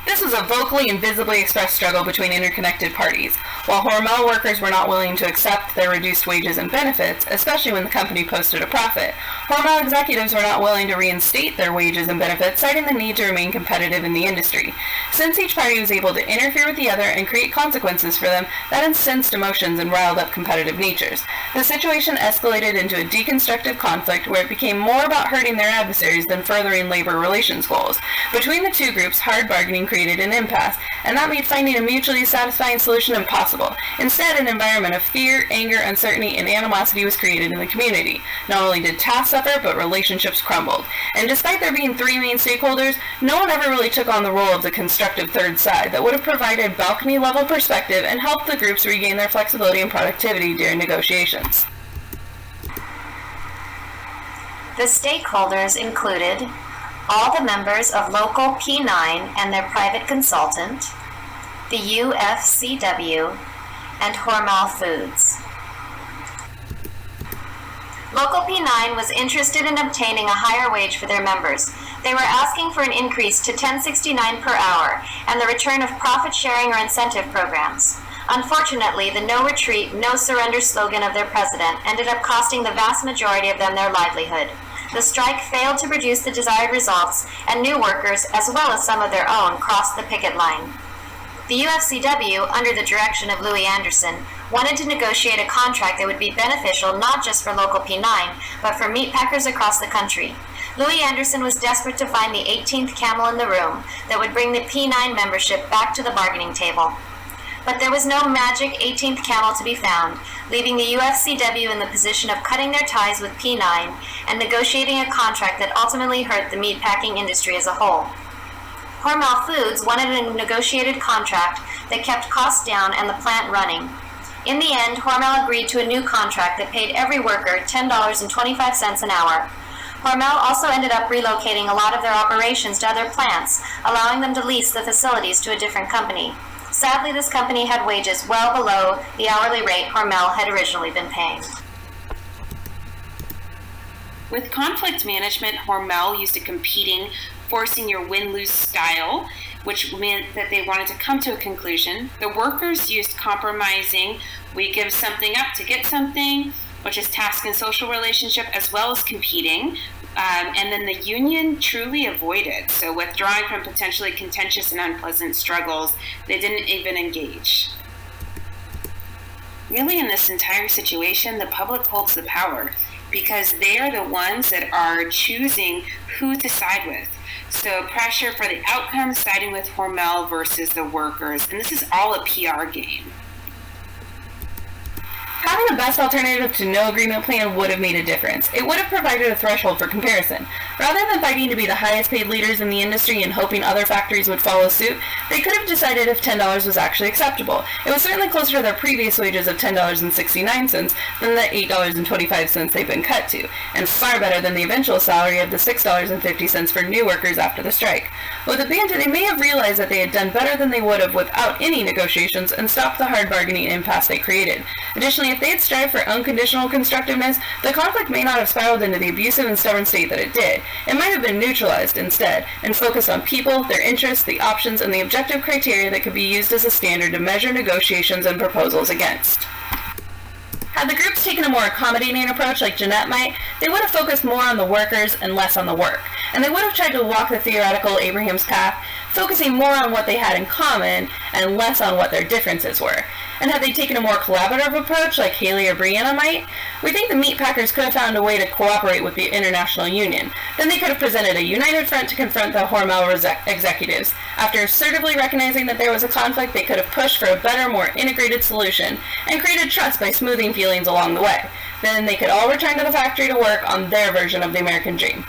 This was a vocally and visibly expressed struggle between interconnected parties. While Hormel workers were not willing to accept their reduced wages and benefits, especially when the company posted a profit, Hormel executives were not willing to reinstate their wages and benefits, citing the need to remain competitive in the industry. Since each party was able to interfere with the other and create consequences for them, that incensed emotions and riled up competitive natures. The situation escalated into a deconstructive conflict where it became more about hurting their adversaries than furthering labor relations goals. Between the two groups, hard bargaining created an impasse, and that made finding a mutually satisfying solution impossible. Instead, an environment of fear, anger, uncertainty, and animosity was created in the community. Not only did tasks suffer, but relationships crumbled. And despite there being three main stakeholders, no one ever really took on the role of the constructive third side that would have provided balcony-level perspective and helped the groups regain their flexibility and productivity during negotiations. The stakeholders included all the members of Local P9 and their private consultant, the UFCW, and Hormel Foods. Local P9 was interested in obtaining a higher wage for their members. They were asking for an increase to $10.69 per hour and the return of profit sharing or incentive programs. Unfortunately, the no retreat, no surrender slogan of their president ended up costing the vast majority of them their livelihood. The strike failed to produce the desired results, and new workers, as well as some of their own, crossed the picket line. The UFCW, under the direction of Louis Anderson, wanted to negotiate a contract that would be beneficial not just for Local P9, but for meatpackers across the country. Louis Anderson was desperate to find the 18th camel in the room that would bring the P9 membership back to the bargaining table. But there was no magic 18th camel to be found, leaving the UFCW in the position of cutting their ties with P9 and negotiating a contract that ultimately hurt the meatpacking industry as a whole. Hormel Foods wanted a negotiated contract that kept costs down and the plant running. In the end, Hormel agreed to a new contract that paid every worker $10.25 an hour. Hormel also ended up relocating a lot of their operations to other plants, allowing them to lease the facilities to a different company. Sadly, this company had wages well below the hourly rate Hormel had originally been paying. With conflict management, Hormel used a competing, forcing your win-lose style, which meant that they wanted to come to a conclusion. The workers used compromising, we give something up to get something, which is task and social relationship, as well as competing. And then the union truly avoided, so withdrawing from potentially contentious and unpleasant struggles, they didn't even engage. Really, in this entire situation, the public holds the power because they are the ones that are choosing who to side with. So pressure for the outcome, siding with Hormel versus the workers, and this is all a PR game. Having a best alternative to no agreement plan would have made a difference. It would have provided a threshold for comparison. Rather than fighting to be the highest paid leaders in the industry and hoping other factories would follow suit, they could have decided if $10 was actually acceptable. It was certainly closer to their previous wages of $10.69 than the $8.25 they've been cut to, and far better than the eventual salary of the $6.50 for new workers after the strike. With the banter, they may have realized that they had done better than they would have without any negotiations and stopped the hard bargaining impasse they created. Additionally, if they had strived for unconditional constructiveness, the conflict may not have spiraled into the abusive and stubborn state that it did. It might have been neutralized instead, and focused on people, their interests, the options, and the objective criteria that could be used as a standard to measure negotiations and proposals against. Had the groups taken a more accommodating approach like Jeanette might, they would have focused more on the workers and less on the work. And they would have tried to walk the theoretical Abraham's path, focusing more on what they had in common and less on what their differences were. And had they taken a more collaborative approach like Haley or Brianna might, we think the meatpackers could have found a way to cooperate with the International Union. Then they could have presented a united front to confront the Hormel executives. After assertively recognizing that there was a conflict, they could have pushed for a better, more integrated solution and created trust by smoothing feelings along the way. Then they could all return to the factory to work on their version of the American dream.